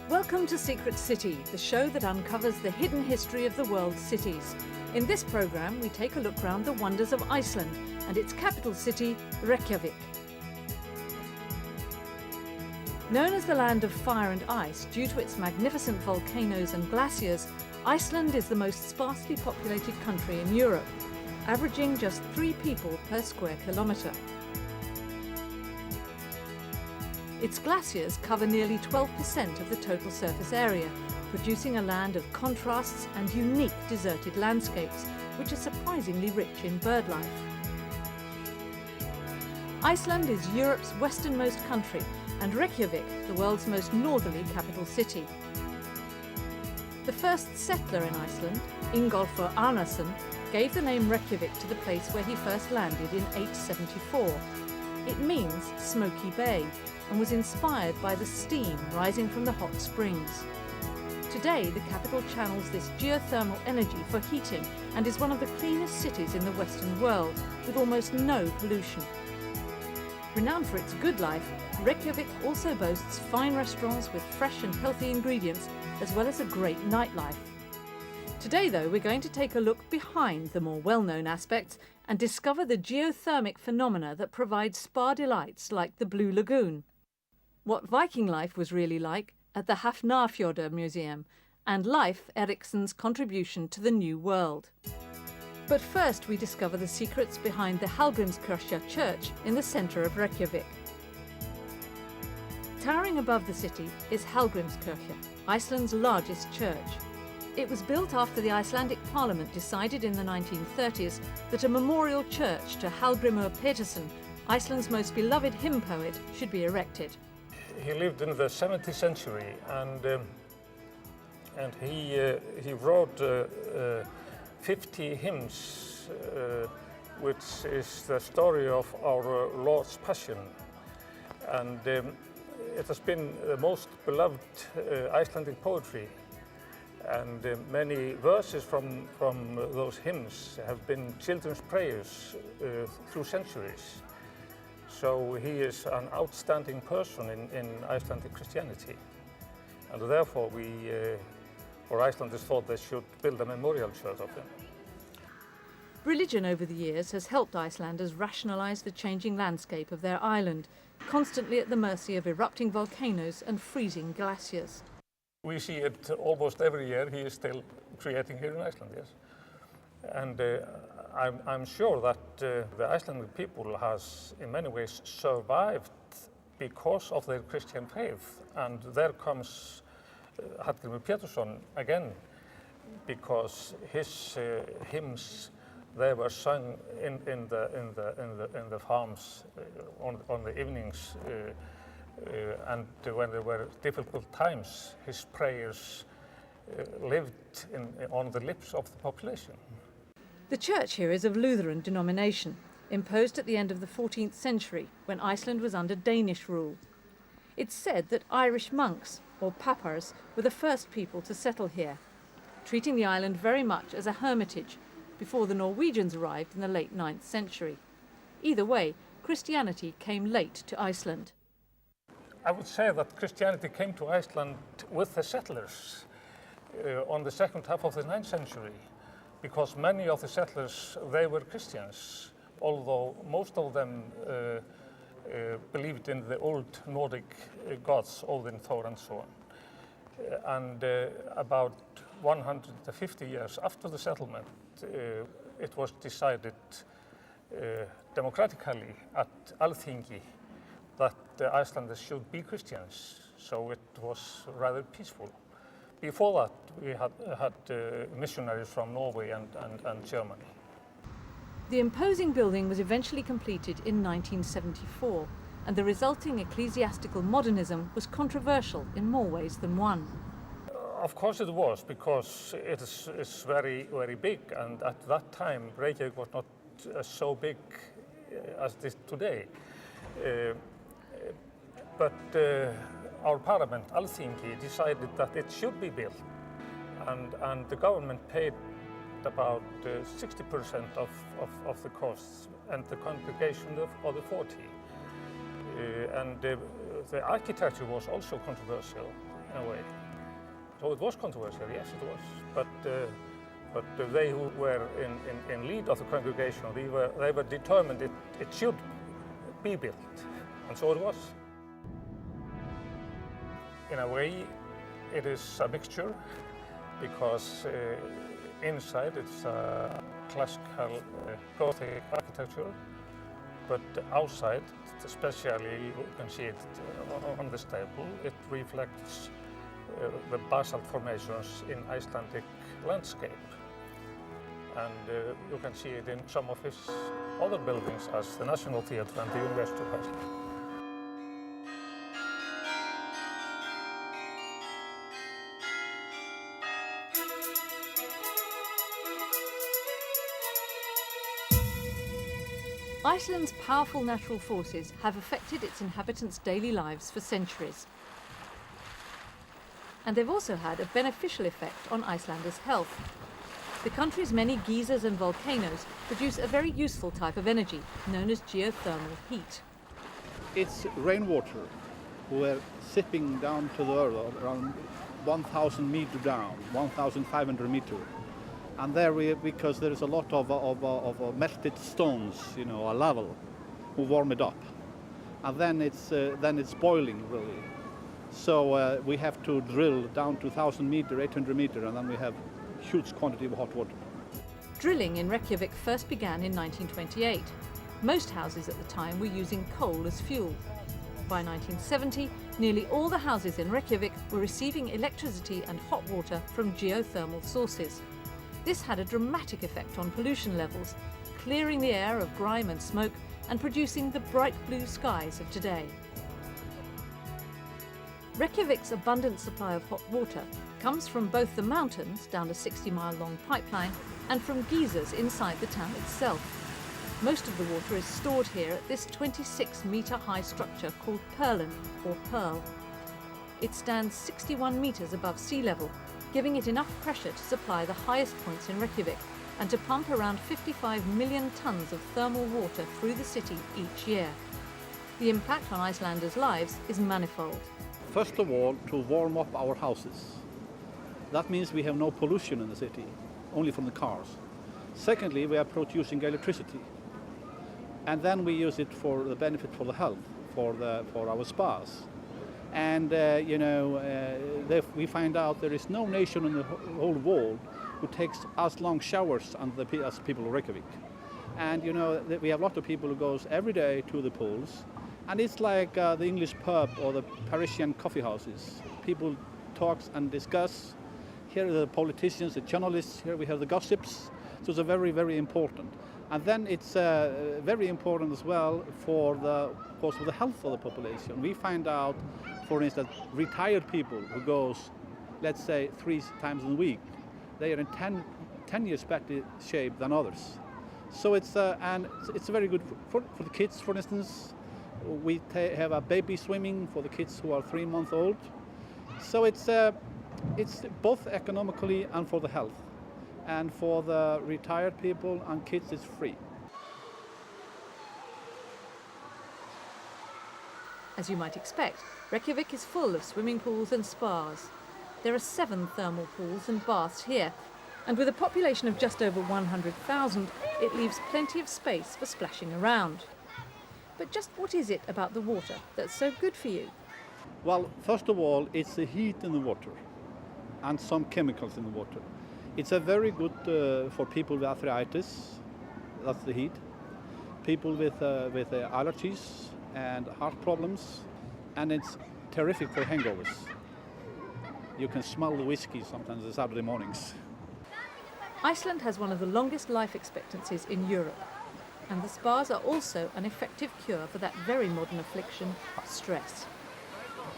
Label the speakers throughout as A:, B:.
A: Welcome to Secret City, the show that uncovers the hidden history of the world's cities. In this programme, we take a look round the wonders of Iceland and its capital city, Reykjavik. Known as the land of fire and ice due to its magnificent volcanoes and glaciers, Iceland is the most sparsely populated country in Europe, averaging just 3 people per square kilometre. Its glaciers cover nearly 12% of the total surface area, producing a land of contrasts and unique deserted landscapes, which are surprisingly rich in birdlife. Iceland is Europe's westernmost country and Reykjavik the world's most northerly capital city. The first settler in Iceland, Ingólfur Arnarson, gave the name Reykjavik to the place where he first landed in 874. It means smoky bay, and was inspired by the steam rising from the hot springs. Today, the capital channels this geothermal energy for heating and is one of the cleanest cities in the Western world, with almost no pollution. Renowned for its good life, Reykjavik also boasts fine restaurants with fresh and healthy ingredients, as well as a great nightlife. Today, though, we're going to take a look behind the more well-known aspects and discover the geothermic phenomena that provide spa delights like the Blue Lagoon, what Viking life was really like at the Hafnarfjordur Museum, and Leif Eriksson's contribution to the New World. But first we discover the secrets behind the Hallgrímskirkja church in the centre of Reykjavik. Towering above the city is Hallgrímskirkja, Iceland's largest church. It was built after the Icelandic Parliament decided in the 1930s that a memorial church to Hallgrímur Pétursson, Iceland's most beloved hymn poet, should be erected.
B: He lived in the 17th century, and he wrote 50 hymns, which is the story of our Lord's Passion. And it has been the most beloved Icelandic poetry. And many verses from those hymns have been children's prayers through centuries. So he is an outstanding person in Icelandic Christianity. And therefore Icelanders thought they should build a memorial church of him.
A: Religion over the years has helped Icelanders rationalise the changing landscape of their island, constantly at the mercy of erupting volcanoes and freezing glaciers.
B: We see it almost every year. He is still creating here in Iceland, yes. And I'm sure that the Icelandic people has in many ways survived because of their Christian faith. And there comes Hallgrímur Pétursson again, because his hymns, they were sung in the farms on the evenings, and when there were difficult times, his prayers lived on the lips of the population.
A: The church here is of Lutheran denomination, imposed at the end of the 14th century when Iceland was under Danish rule. It's said that Irish monks, or papars, were the first people to settle here, treating the island very much as a hermitage before the Norwegians arrived in the late 9th century. Either way, Christianity came late to Iceland.
B: I would say that Christianity came to Iceland with the settlers on the second half of the 9th century, because many of the settlers, they were Christians, although most of them believed in the old Nordic gods, Odin, Thor, and so on. And about 150 years after the settlement, it was decided democratically at Alþingi that the Icelanders should be Christians, so it was rather peaceful. Before that, we had missionaries from Norway and Germany.
A: The imposing building was eventually completed in 1974, and the resulting ecclesiastical modernism was controversial in more ways than one.
B: Of course it was, because it is very, very big, and at that time Reykjavik was not so big as it is today. But our parliament, Alþingi, decided that it should be built, and the government paid about 60% of the costs, and the congregation of the 40%. And the architecture was also controversial in a way. So it was controversial, yes it was. But they who were in lead of the congregation, they were determined it should be built, and so it was. In a way, it is a mixture, because inside it's a classical Gothic architecture, but outside, especially you can see it on this table, it reflects the basalt formations in Icelandic landscape. And you can see it in some of his other buildings, as the National Theatre and the University of Iceland.
A: Iceland's powerful natural forces have affected its inhabitants' daily lives for centuries. And they've also had a beneficial effect on Icelanders' health. The country's many geysers and volcanoes produce a very useful type of energy, known as geothermal heat.
C: It's rainwater we're sipping down to the earth around 1,000 meters down, 1,500 meters. And there because there is a lot of melted stones, you know, a level, who warm it up. And then it's boiling really. So we have to drill down to 1,000 meters, 800 meters, and then we have huge quantity of hot water.
A: Drilling in Reykjavik first began in 1928. Most houses at the time were using coal as fuel. By 1970, nearly all the houses in Reykjavik were receiving electricity and hot water from geothermal sources. This had a dramatic effect on pollution levels, clearing the air of grime and smoke and producing the bright blue skies of today. Reykjavik's abundant supply of hot water comes from both the mountains down a 60-mile-long pipeline and from geysers inside the town itself. Most of the water is stored here at this 26-metre-high structure called Perlan, or Pearl. It stands 61 metres above sea level, giving it enough pressure to supply the highest points in Reykjavik and to pump around 55 million tonnes of thermal water through the city each year. The impact on Icelanders' lives is manifold.
C: First of all, to warm up our houses. That means we have no pollution in the city, only from the cars. Secondly, we are producing electricity. And then we use it for the benefit for the health, for our spas. And we find out there is no nation in the whole world who takes as long showers as people of Reykjavik. And we have a lot of people who goes every day to the pools, and it's like the English pub or the Parisian coffee houses. People talk and discuss. Here are the politicians, the journalists. Here we have the gossips. So it's very, very important. And then it's very important as well for the health of the population. We find out, for instance, retired people who goes, let's say, 3 times a week, they are in 10 years better shape than others. So it's very good for the kids, for instance. We have a baby swimming for the kids who are 3 months old. So it's both economically and for the health. And for the retired people and kids, it's free.
A: As you might expect, Reykjavik is full of swimming pools and spas. There are 7 thermal pools and baths here, and with a population of just over 100,000, it leaves plenty of space for splashing around. But just what is it about the water that's so good for you?
C: Well, first of all, it's the heat in the water and some chemicals in the water. It's a very good for people with arthritis, that's the heat. People with allergies and heart problems, and it's terrific for hangovers. You can smell the whiskey sometimes on Saturday mornings.
A: Iceland has one of the longest life expectancies in Europe. And the spas are also an effective cure for that very modern affliction, stress.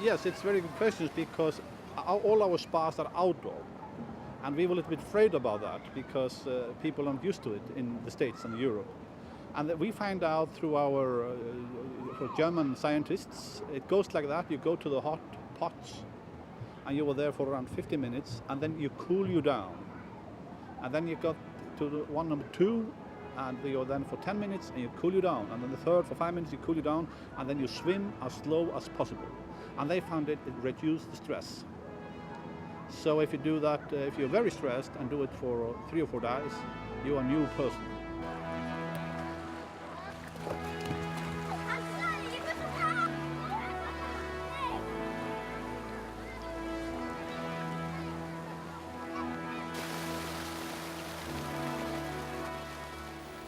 C: Yes, it's very good questions because all our spas are outdoor. And we were a little bit afraid about that because people aren't used to it in the States and Europe. And we find out through our German scientists, it goes like that. You go to the hot pots and you were there for around 50 minutes and then you cool you down. And then you got to the one number 2 and you're then for 10 minutes and you cool you down. And then the third for 5 minutes you cool you down and then you swim as slow as possible. And they found it reduced the stress. So if you do that, if you're very stressed and do it for 3 or 4 days, you're a new person.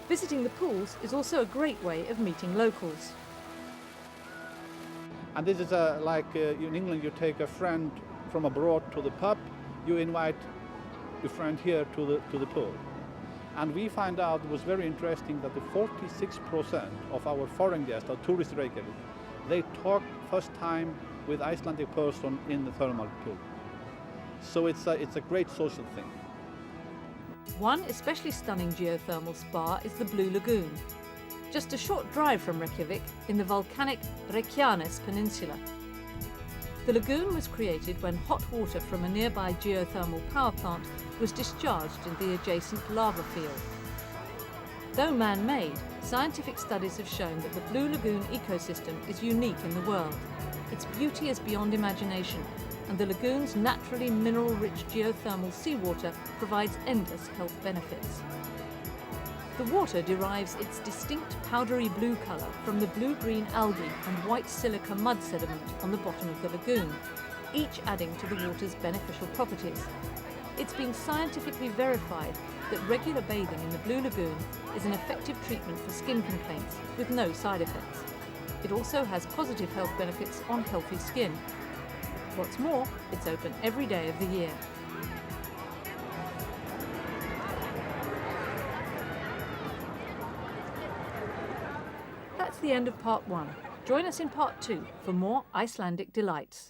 A: Visiting the pools is also a great way of meeting locals.
C: And this is like in England, you take a friend from abroad to the pub, you invite your friend here to the pool. And we find out, it was very interesting, that the 46% of our foreign guests, our tourists in Reykjavik, they talk first time with Icelandic person in the thermal pool. So it's a great social thing.
A: One especially stunning geothermal spa is the Blue Lagoon, just a short drive from Reykjavik in the volcanic Reykjanes Peninsula. The lagoon was created when hot water from a nearby geothermal power plant was discharged into the adjacent lava field. Though man-made, scientific studies have shown that the Blue Lagoon ecosystem is unique in the world. Its beauty is beyond imagination, and the lagoon's naturally mineral-rich geothermal seawater provides endless health benefits. The water derives its distinct powdery blue colour from the blue-green algae and white silica mud sediment on the bottom of the lagoon, each adding to the water's beneficial properties. It's been scientifically verified that regular bathing in the Blue Lagoon is an effective treatment for skin complaints with no side effects. It also has positive health benefits on healthy skin. What's more, it's open every day of the year. That's the end of part 1. Join us in part 2 for more Icelandic delights.